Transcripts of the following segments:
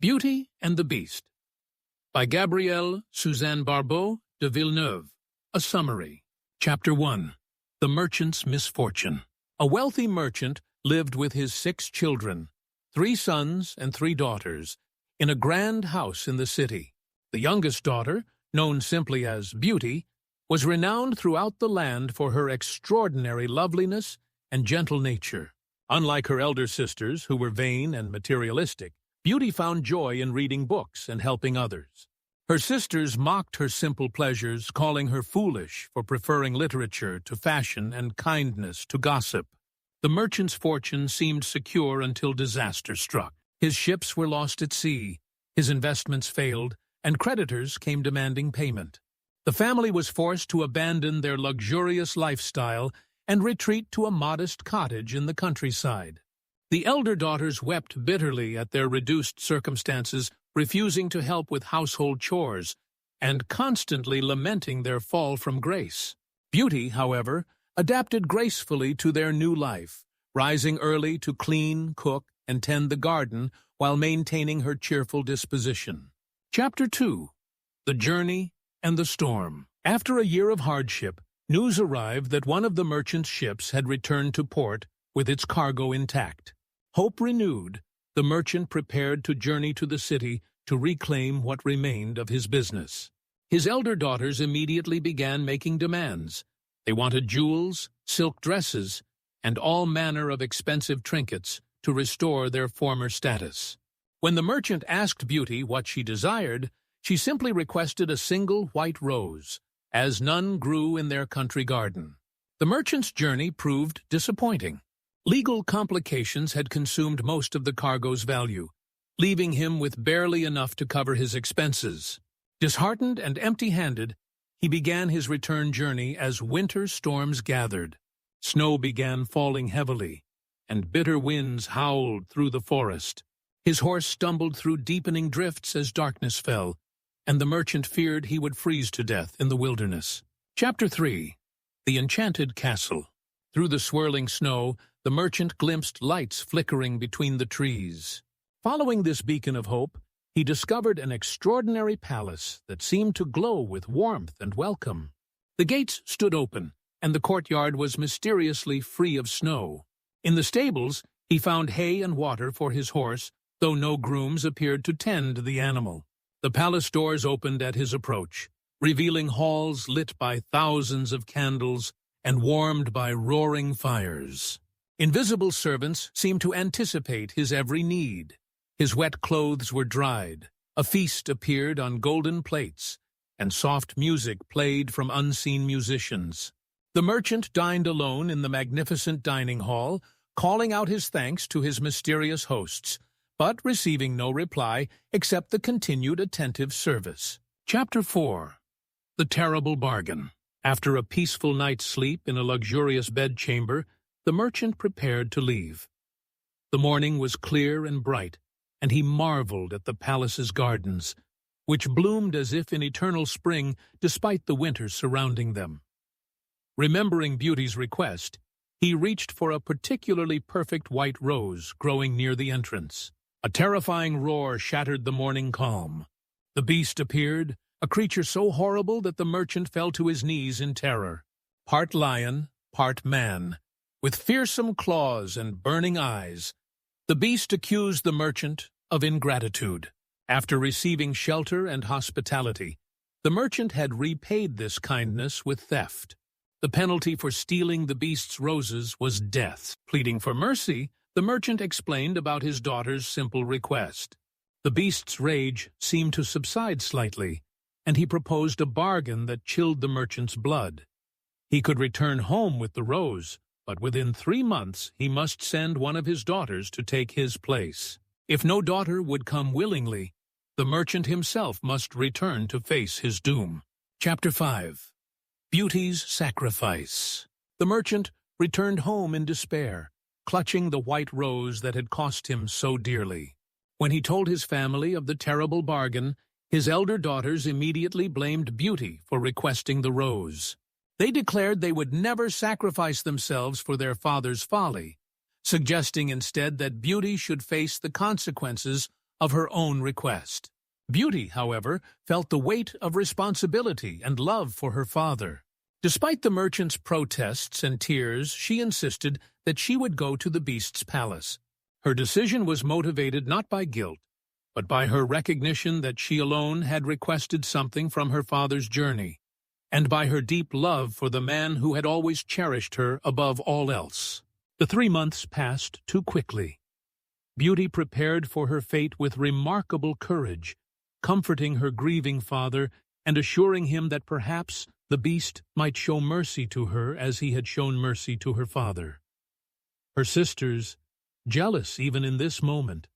Beauty and the Beast by Gabrielle Suzanne Barbot de Villeneuve. A summary. Chapter 1. The Merchant's Misfortune. A wealthy merchant lived with his 6 children, 3 sons and 3 daughters, in a grand house in the city. The youngest daughter, known simply as Beauty, was renowned throughout the land for her extraordinary loveliness and gentle nature. Unlike her elder sisters, who were vain and materialistic, Beauty found joy in reading books and helping others. Her sisters mocked her simple pleasures, calling her foolish for preferring literature to fashion and kindness to gossip. The merchant's fortune seemed secure until disaster struck. His ships were lost at sea, his investments failed, and creditors came demanding payment. The family was forced to abandon their luxurious lifestyle and retreat to a modest cottage in the countryside. The elder daughters wept bitterly at their reduced circumstances, refusing to help with household chores, and constantly lamenting their fall from grace. Beauty, however, adapted gracefully to their new life, rising early to clean, cook, and tend the garden while maintaining her cheerful disposition. Chapter 2. The Journey and the Storm. After a year of hardship, news arrived that one of the merchant's ships had returned to port with its cargo intact. Hope renewed, the merchant prepared to journey to the city to reclaim what remained of his business. His elder daughters immediately began making demands. They wanted jewels, silk dresses, and all manner of expensive trinkets to restore their former status. When the merchant asked Beauty what she desired, she simply requested a single white rose, as none grew in their country garden. The merchant's journey proved disappointing. Legal complications had consumed most of the cargo's value, leaving him with barely enough to cover his expenses. Disheartened and empty-handed, he began his return journey as winter storms gathered. Snow began falling heavily, and bitter winds howled through the forest. His horse stumbled through deepening drifts as darkness fell, and the merchant feared he would freeze to death in the wilderness. Chapter 3. The Enchanted Castle. Through the swirling snow, the merchant glimpsed lights flickering between the trees. Following this beacon of hope, he discovered an extraordinary palace that seemed to glow with warmth and welcome. The gates stood open, and the courtyard was mysteriously free of snow. In the stables, he found hay and water for his horse, though no grooms appeared to tend the animal. The palace doors opened at his approach, revealing halls lit by thousands of candles and warmed by roaring fires. Invisible servants seemed to anticipate his every need. His wet clothes were dried, a feast appeared on golden plates, and soft music played from unseen musicians. The merchant dined alone in the magnificent dining hall, calling out his thanks to his mysterious hosts, but receiving no reply except the continued attentive service. Chapter 4. The Terrible Bargain. After a peaceful night's sleep in a luxurious bedchamber, the merchant prepared to leave. The morning was clear and bright, and he marveled at the palace's gardens, which bloomed as if in eternal spring despite the winter surrounding them. Remembering Beauty's request, he reached for a particularly perfect white rose growing near the entrance. A terrifying roar shattered the morning calm. The beast appeared, a creature so horrible that the merchant fell to his knees in terror. Part lion, part man, with fearsome claws and burning eyes, the beast accused the merchant of ingratitude. After receiving shelter and hospitality, the merchant had repaid this kindness with theft. The penalty for stealing the beast's roses was death. Pleading for mercy, the merchant explained about his daughter's simple request. The beast's rage seemed to subside slightly, and he proposed a bargain that chilled the merchant's blood. He could return home with the rose, but within 3 months he must send one of his daughters to take his place. If no daughter would come willingly, the merchant himself must return to face his doom. Chapter 5. Beauty's Sacrifice. The merchant returned home in despair, clutching the white rose that had cost him so dearly. When he told his family of the terrible bargain, his elder daughters immediately blamed Beauty for requesting the rose. They declared they would never sacrifice themselves for their father's folly, suggesting instead that Beauty should face the consequences of her own request. Beauty, however, felt the weight of responsibility and love for her father. Despite the merchant's protests and tears, she insisted that she would go to the beast's palace. Her decision was motivated not by guilt, but by her recognition that she alone had requested something from her father's journey, and by her deep love for the man who had always cherished her above all else. The 3 months passed too quickly. Beauty prepared for her fate with remarkable courage, comforting her grieving father and assuring him that perhaps the beast might show mercy to her as he had shown mercy to her father. Her sisters, jealous even in this moment,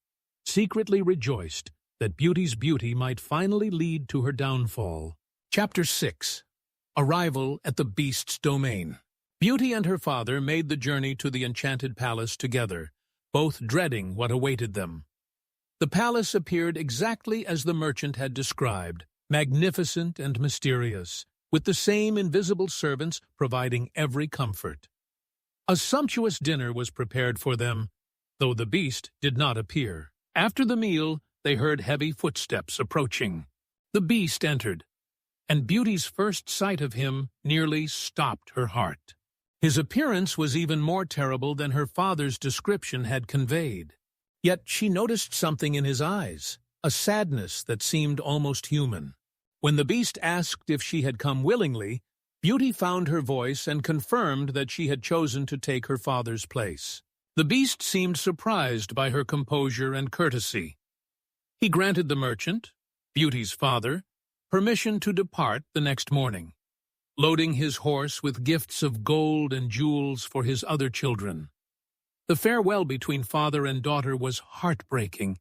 secretly rejoiced that Beauty's beauty might finally lead to her downfall. Chapter 6. Arrival at the beast's domain. Beauty and her father made the journey to the enchanted palace together, both dreading what awaited them. The palace appeared exactly as the merchant had described, magnificent and mysterious, with the same invisible servants providing every comfort. A sumptuous dinner was prepared for them, though the beast did not appear. After the meal, they heard heavy footsteps approaching. The beast entered, and Beauty's first sight of him nearly stopped her heart. His appearance was even more terrible than her father's description had conveyed. Yet she noticed something in his eyes, a sadness that seemed almost human. When the beast asked if she had come willingly, Beauty found her voice and confirmed that she had chosen to take her father's place. The beast seemed surprised by her composure and courtesy. He granted the merchant, Beauty's father, permission to depart the next morning, loading his horse with gifts of gold and jewels for his other children. The farewell between father and daughter was heartbreaking,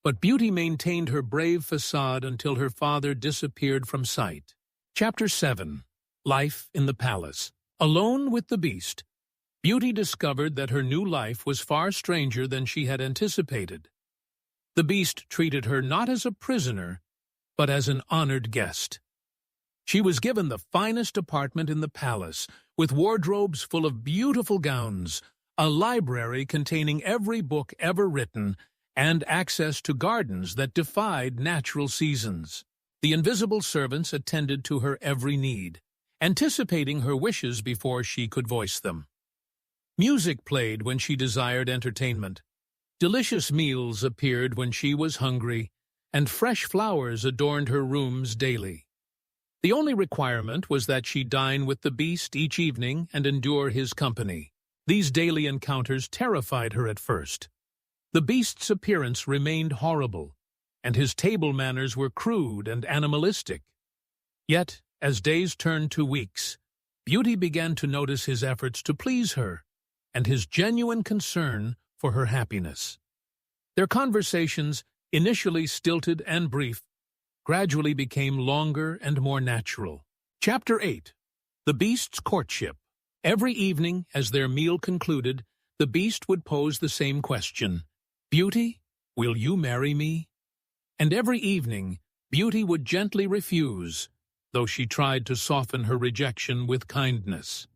but Beauty maintained her brave facade until her father disappeared from sight. Chapter 7. Life in the Palace. Alone with the beast, Beauty discovered that her new life was far stranger than she had anticipated. The beast treated her not as a prisoner, but as an honored guest. She was given the finest apartment in the palace, with wardrobes full of beautiful gowns, a library containing every book ever written, and access to gardens that defied natural seasons. The invisible servants attended to her every need, anticipating her wishes before she could voice them. Music played when she desired entertainment. Delicious meals appeared when she was hungry, and fresh flowers adorned her rooms daily. The only requirement was that she dine with the beast each evening and endure his company. These daily encounters terrified her at first. The beast's appearance remained horrible, and his table manners were crude and animalistic. Yet, as days turned to weeks, Beauty began to notice his efforts to please her, and his genuine concern for her happiness. Their conversations, initially stilted and brief, gradually became longer and more natural. Chapter 8. The Beast's Courtship. Every evening, as their meal concluded, the beast would pose the same question: "Beauty, will you marry me?" And every evening, Beauty would gently refuse, though she tried to soften her rejection with kindness.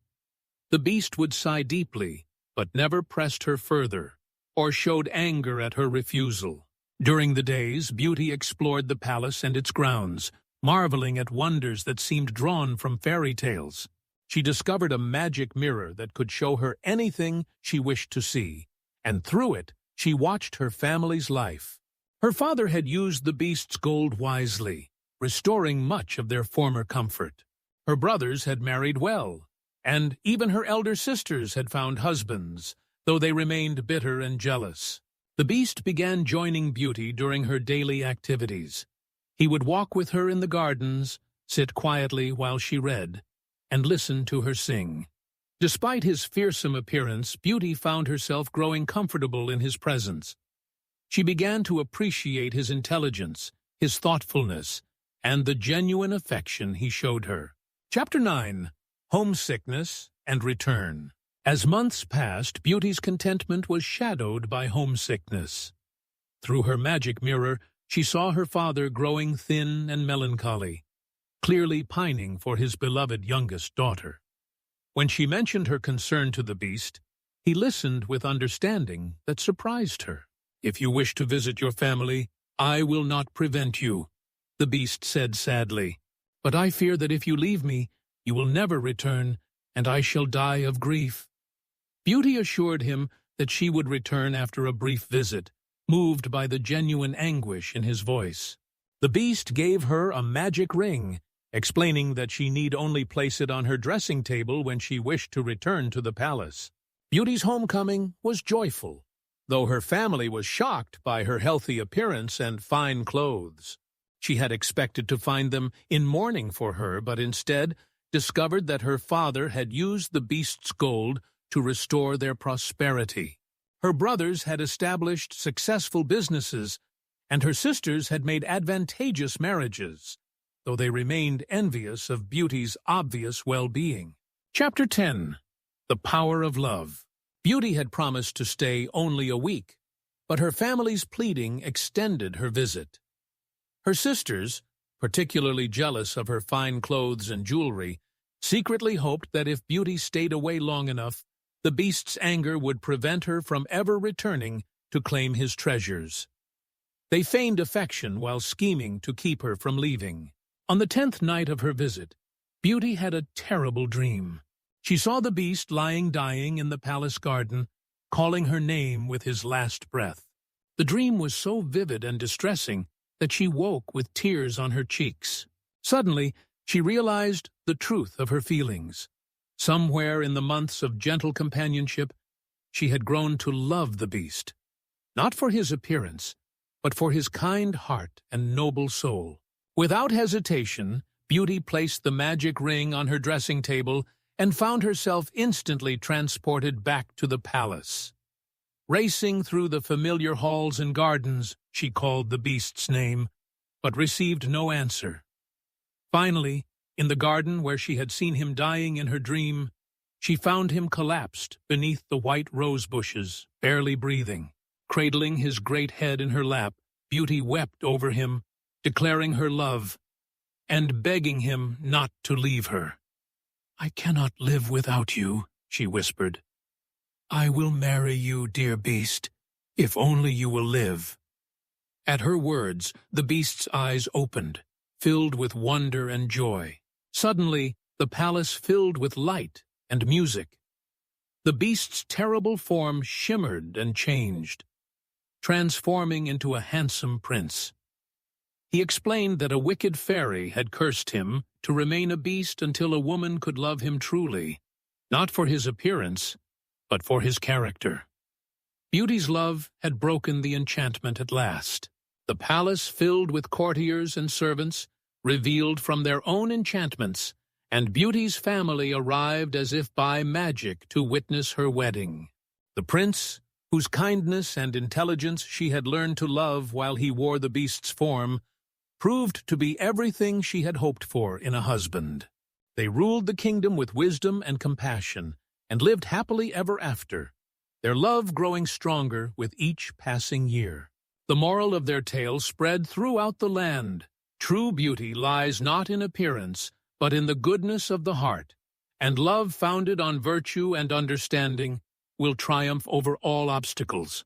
The beast would sigh deeply, but never pressed her further, or showed anger at her refusal. During the days, Beauty explored the palace and its grounds, marveling at wonders that seemed drawn from fairy tales. She discovered a magic mirror that could show her anything she wished to see, and through it, she watched her family's life. Her father had used the beast's gold wisely, restoring much of their former comfort. Her brothers had married well, and even her elder sisters had found husbands, though they remained bitter and jealous. The beast began joining Beauty during her daily activities. He would walk with her in the gardens, sit quietly while she read, and listen to her sing. Despite his fearsome appearance, Beauty found herself growing comfortable in his presence. She began to appreciate his intelligence, his thoughtfulness, and the genuine affection he showed her. Chapter 9. Homesickness and Return. As months passed, Beauty's contentment was shadowed by homesickness. Through her magic mirror, she saw her father growing thin and melancholy, clearly pining for his beloved youngest daughter. When she mentioned her concern to the beast, he listened with understanding that surprised her. "If you wish to visit your family, "I will not prevent you," the beast said sadly. "But I fear that if you leave me, you will never return, and I shall die of grief." Beauty assured him that she would return after a brief visit, moved by the genuine anguish in his voice. The beast gave her a magic ring, explaining that she need only place it on her dressing table when she wished to return to the palace. Beauty's homecoming was joyful, though her family was shocked by her healthy appearance and fine clothes. She had expected to find them in mourning for her, but instead discovered that her father had used the beast's gold to restore their prosperity. Her brothers had established successful businesses, and her sisters had made advantageous marriages, though they remained envious of Beauty's obvious well-being. Chapter 10. The Power of Love. Beauty had promised to stay only a week, but her family's pleading extended her visit. Her sisters, particularly jealous of her fine clothes and jewelry, secretly hoped that if Beauty stayed away long enough, the beast's anger would prevent her from ever returning to claim his treasures. They feigned affection while scheming to keep her from leaving. On the 10th night of her visit, Beauty had a terrible dream. She saw the beast lying dying in the palace garden, calling her name with his last breath. The dream was so vivid and distressing that she woke with tears on her cheeks. Suddenly, she realized the truth of her feelings. Somewhere in the months of gentle companionship, she had grown to love the beast, not for his appearance, but for his kind heart and noble soul. Without hesitation, Beauty placed the magic ring on her dressing table and found herself instantly transported back to the palace. Racing through the familiar halls and gardens, she called the beast's name, but received no answer. Finally, in the garden where she had seen him dying in her dream, she found him collapsed beneath the white rose bushes, barely breathing. Cradling his great head in her lap, Beauty wept over him, declaring her love, and begging him not to leave her. "I cannot live without you," she whispered. "I will marry you, dear beast, if only you will live." At her words, the beast's eyes opened, filled with wonder and joy. Suddenly, the palace filled with light and music. The beast's terrible form shimmered and changed, transforming into a handsome prince. He explained that a wicked fairy had cursed him to remain a beast until a woman could love him truly, not for his appearance, but for his character. Beauty's love had broken the enchantment at last. The palace, filled with courtiers and servants, revealed from their own enchantments, and Beauty's family arrived as if by magic to witness her wedding. The prince, whose kindness and intelligence she had learned to love while he wore the beast's form, proved to be everything she had hoped for in a husband. They ruled the kingdom with wisdom and compassion, and lived happily ever after, their love growing stronger with each passing year. The moral of their tale spread throughout the land. True beauty lies not in appearance, but in the goodness of the heart, and love founded on virtue and understanding will triumph over all obstacles.